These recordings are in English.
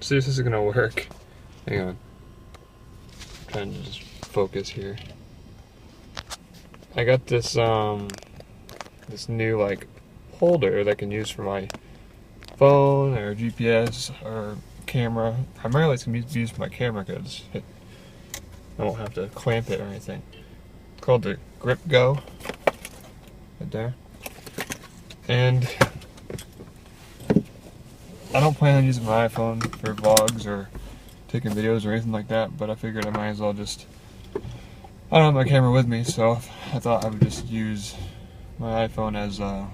see if this is gonna work. Hang on. I'm trying to just focus here. I got this this new like holder that I can use for my phone or GPS or camera. Primarily it's gonna be used for my camera because I won't have to clamp it or anything. It's called the GripGo. Right there. And I don't plan on using my iPhone for vlogs or taking videos or anything like that, but I figured I might as well just, I don't have my camera with me, so I thought I would just use my iPhone as a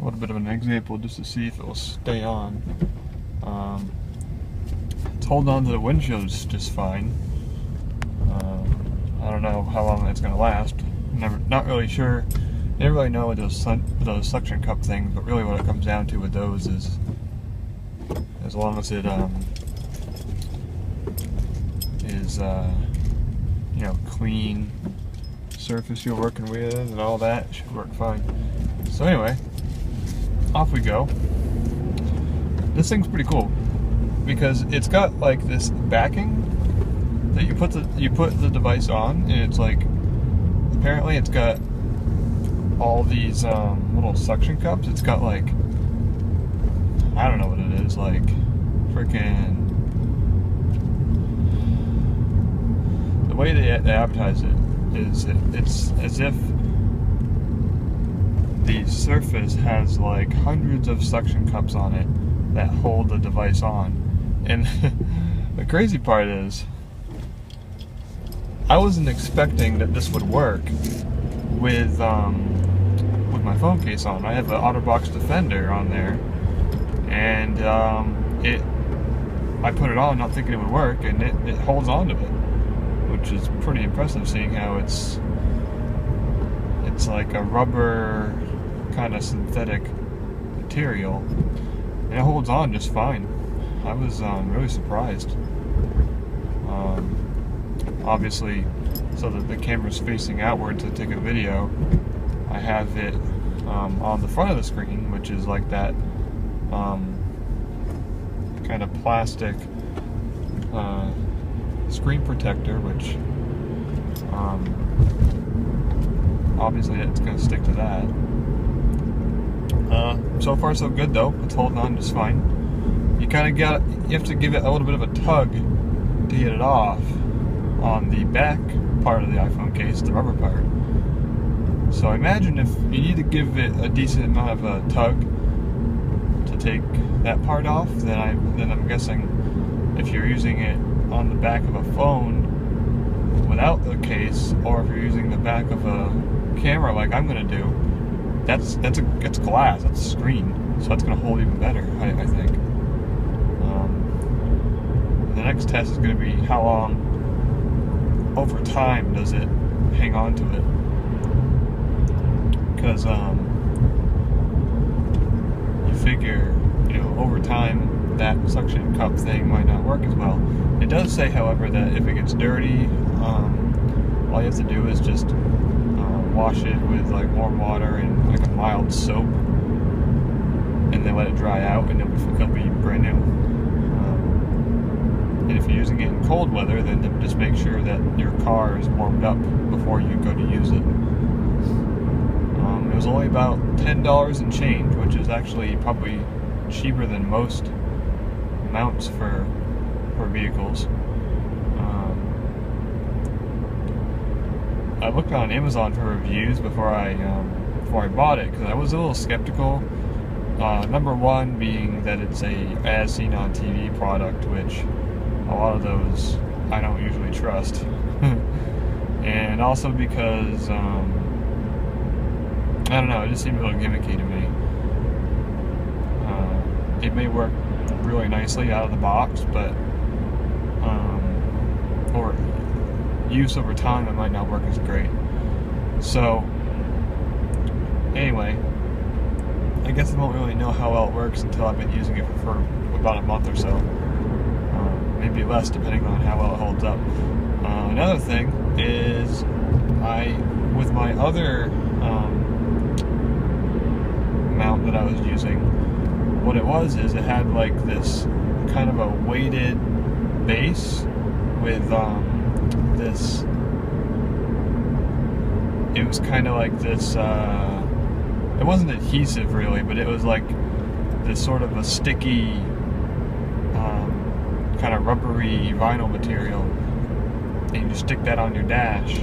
little bit of an example just to see if it will stay on. It's holding on to the windshield just fine. I don't know how long that's going to last. Not really sure. I never really know with those suction cup things, but really what it comes down to with those is as long as it is you know, clean surface you're working with and all that, it should work fine. So anyway, off we go. This thing's pretty cool because it's got like this backing that you put the device on, and it's like, apparently it's got all these little suction cups. It's got like, I don't know what it is, like freaking, the way they advertise it is it's as if the surface has like hundreds of suction cups on it that hold the device on. And the crazy part is, I wasn't expecting that this would work with my phone case on. I have an OtterBox Defender on there, and I put it on not thinking it would work, and it holds on to it, which is pretty impressive, seeing how it's like a rubber kind of synthetic material, and it holds on just fine. I was really surprised. Obviously, so that the camera's facing outward to take a video, I have it on the front of the screen, which is like that kind of plastic screen protector, which obviously it's going to stick to that. So far so good though. It's holding on just fine. You have to give it a little bit of a tug to get it off on the back part of the iPhone case, the rubber part. So I imagine if you need to give it a decent amount of a tug to take that part off, then I'm guessing if you're using it on the back of a phone without the case, or if you're using the back of a camera like I'm gonna do, that's glass, that's a screen, so that's gonna hold even better, I think. The next test is gonna be how long over time does it hang on to it, because you figure, you know, over time that suction cup thing might not work as well. It does say, however, that if it gets dirty, all you have to do is just wash it with like warm water and like a mild soap, and then let it dry out, and it'll be brand new. And if you're using it in cold weather, then just make sure that your car is warmed up before you go to use it. It was only about $10 and change, which is actually probably cheaper than most mounts for vehicles. I looked on Amazon for reviews before I bought it, because I was a little skeptical. Number one being that it's a as seen on TV product, which a lot of those I don't usually trust. And also because I don't know, it just seemed a little gimmicky to me. It may work really nicely out of the box, but or use over time, it might not work as great. So anyway, I guess I won't really know how well it works until I've been using it for about a month or so. Maybe less, depending on how well it holds up. Another thing is, with my other mount that I was using, what it was is it had like this kind of a weighted base with this, it was kind of like this, it wasn't adhesive really, but it was like this sort of a sticky, kind of rubbery vinyl material, and you just stick that on your dash,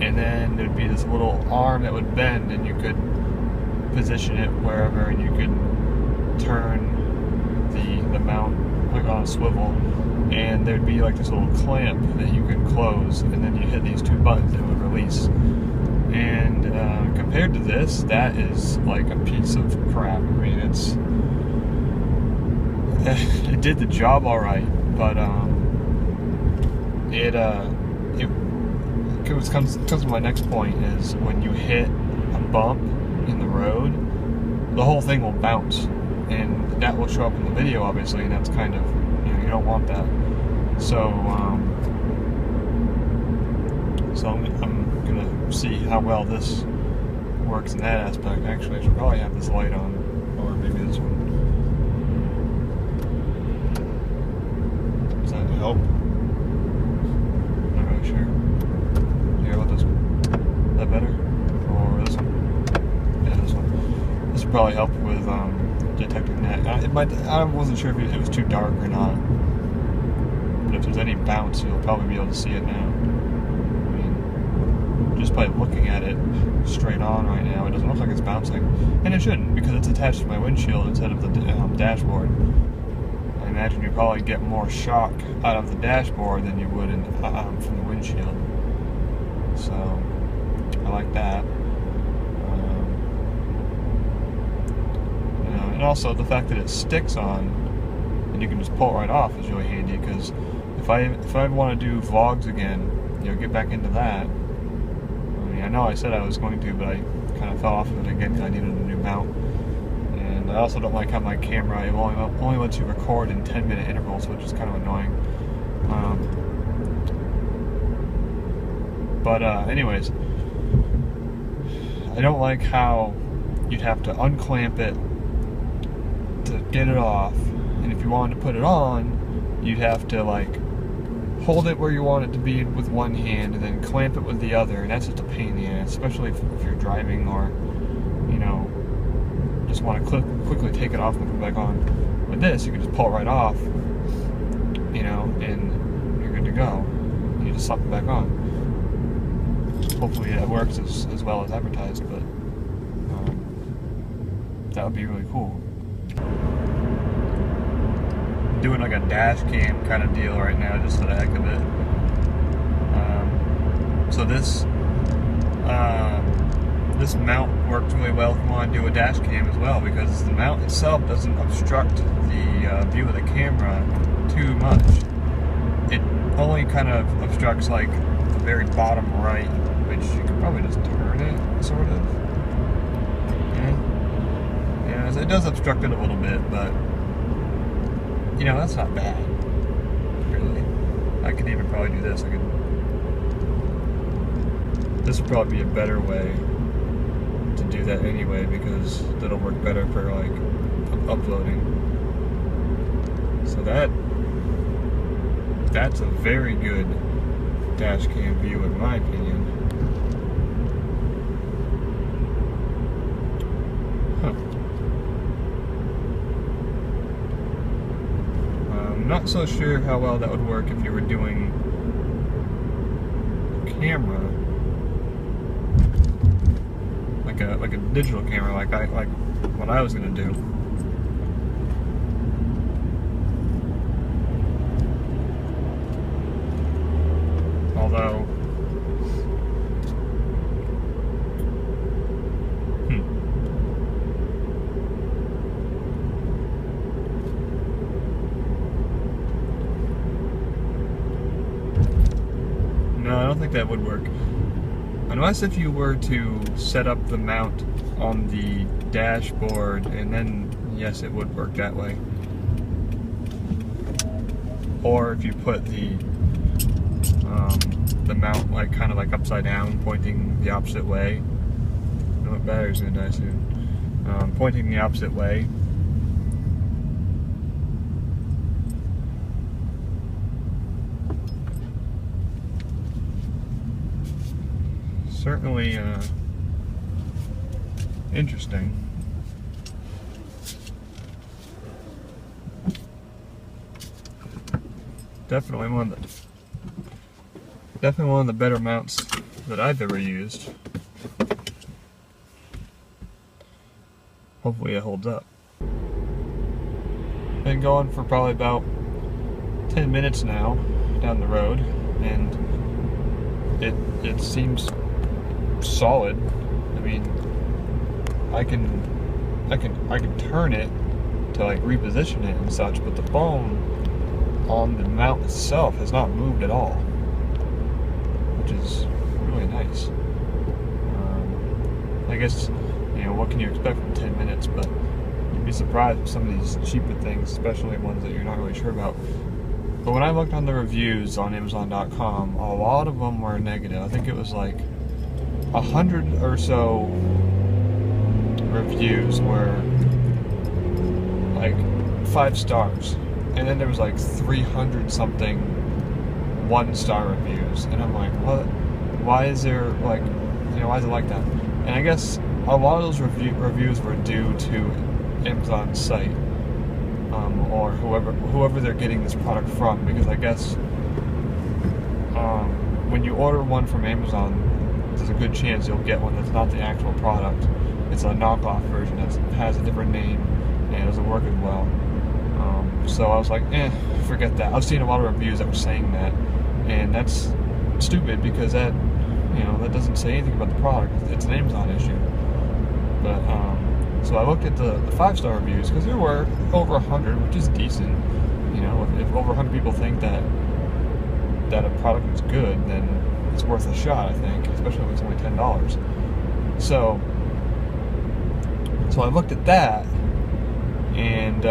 and then there'd be this little arm that would bend, and you could position it wherever, and you could turn the mount like on a swivel, and there'd be like this little clamp that you could close, and then you hit these two buttons and it would release. And compared to this, that is like a piece of crap. I mean, it did the job all right, but it comes to my next point is when you hit a bump in the road, the whole thing will bounce, and that will show up in the video obviously, and that's kind of, you don't want that. So I'm gonna see how well this works in that aspect. Actually, I should probably have this light on, or maybe this one. Does that help? Not really sure. Yeah, about this one. Is that better? Or this one? Yeah, this one. This would probably help with detecting that. I wasn't sure if it was too dark or not. But if there's any bounce, you'll probably be able to see it now. Just by looking at it straight on right now, it doesn't look like it's bouncing, and it shouldn't, because it's attached to my windshield instead of the dashboard. I imagine you probably get more shock out of the dashboard than you would from the windshield. So I like that. And also the fact that it sticks on and you can just pull it right off is really handy, because if I want to do vlogs again, get back into that. I know I said I was going to, but I kind of fell off of it again because I needed a new mount. And I also don't like how my camera only lets you record in 10-minute intervals, which is kind of annoying. Anyways, I don't like how you'd have to unclamp it to get it off, and if you wanted to put it on, you'd have to like hold it where you want it to be with one hand and then clamp it with the other, and that's just a pain in the ass, especially if you're driving or just want to quickly take it off and put it back on. With this, you can just pull it right off, and you're good to go. You just slap it back on. Hopefully it works as well as advertised, but that would be really cool. Doing like a dash cam kind of deal right now, just for the heck of it. So this mount works really well if you want to do a dash cam as well, because the mount itself doesn't obstruct the view of the camera too much. It only kind of obstructs like the very bottom right, which you could probably just turn it, sort of. Yeah, it does obstruct it a little bit, but that's not bad, really. I could even probably do this. This would probably be a better way to do that anyway, because that'll work better for like uploading. So that's a very good dash cam view in my opinion. I'm not so sure how well that would work if you were doing camera, like a digital camera, like what I was gonna do. Although, no, I don't think that would work. Unless if you were to set up the mount on the dashboard, and then yes, it would work that way. Or if you put the mount kind of upside down, pointing the opposite way. Oh, battery's gonna die soon. Pointing the opposite way, certainly interesting. Definitely one of the better mounts that I've ever used. Hopefully it holds up. Been going for probably about 10 minutes now down the road, and it seems solid. I mean, I can turn it to like reposition it and such, but the bone on the mount itself has not moved at all, which is really nice. I guess, you know, what can you expect from 10 minutes, but you'd be surprised with some of these cheaper things, especially ones that you're not really sure about. But when I looked on the reviews on Amazon.com, a lot of them were negative. I think it was like 100 or so reviews were like 5 stars, and then there was like 300 something 1-star reviews, and I'm like, what? Why is there like, you know, why is it like that? And I guess a lot of those reviews were due to Amazon's site, or whoever they're getting this product from, because I guess when you order one from Amazon, there's a good chance you'll get one that's not the actual product. It's a knockoff version that has a different name and it doesn't work as well. So I was like, forget that. I've seen a lot of reviews that were saying that, and that's stupid because that, you know, that doesn't say anything about the product. It's an Amazon issue. But so I looked at the 5-star reviews, because there were over 100, which is decent. You know, if over 100 people think that a product is good, then it's worth a shot, I think, especially if it's only $10. So I looked at that, and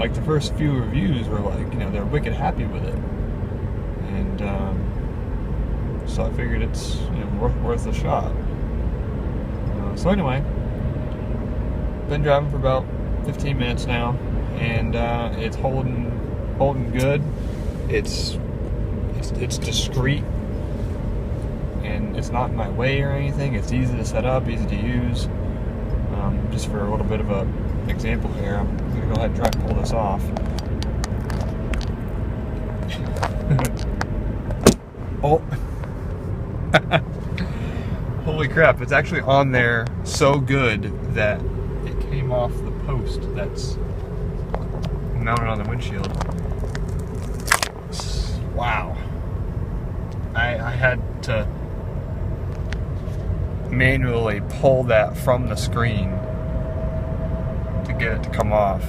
like the first few reviews were like, you know, they're wicked happy with it, and so I figured it's, you know, worth a shot. So anyway, been driving for about 15 minutes now, and it's holding good. It's discreet, and it's not in my way or anything. It's easy to set up, easy to use. Just for a little bit of an example here, I'm gonna go ahead and try to pull this off. Oh. Holy crap, it's actually on there so good that it came off the post that's mounted on the windshield. Wow. I had to manually pull that from the screen to get it to come off.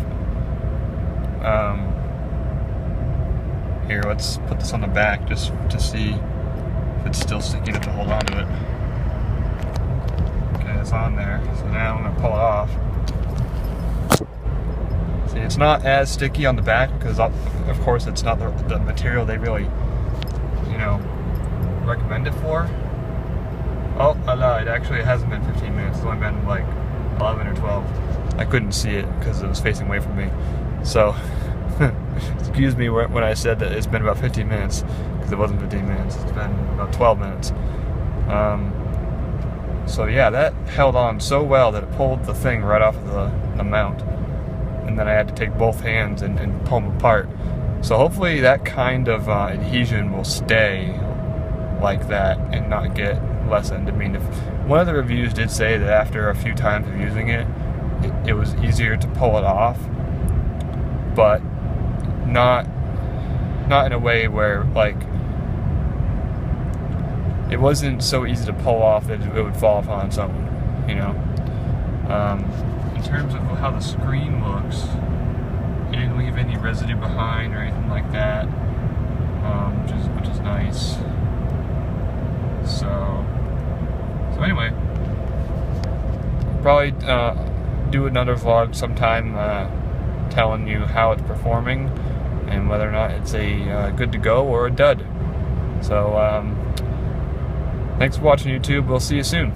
Here, let's put this on the back just to see if it's still sticky enough to hold on to it. Okay, it's on there. So now I'm going to pull it off. See, it's not as sticky on the back because, of course, it's not the material they really, you know, recommend it for. Oh, I lied. Actually, it hasn't been 15 minutes. It's only been like 11 or 12. I couldn't see it because it was facing away from me. So, excuse me when I said that it's been about 15 minutes, because it wasn't 15 minutes. It's been about 12 minutes. So yeah, that held on so well that it pulled the thing right off of the mount. And then I had to take both hands and pull them apart. So hopefully that kind of adhesion will stay like that and not get lessened. I mean, if one of the reviews did say that after a few times of using it, it was easier to pull it off, but not in a way where, like, it wasn't so easy to pull off that it would fall off on its own, you know. In terms of how the screen looks, it didn't leave any residue behind or anything like that, which is nice. So anyway, probably do another vlog sometime telling you how it's performing and whether or not it's a good to go or a dud. So thanks for watching, YouTube. We'll see you soon.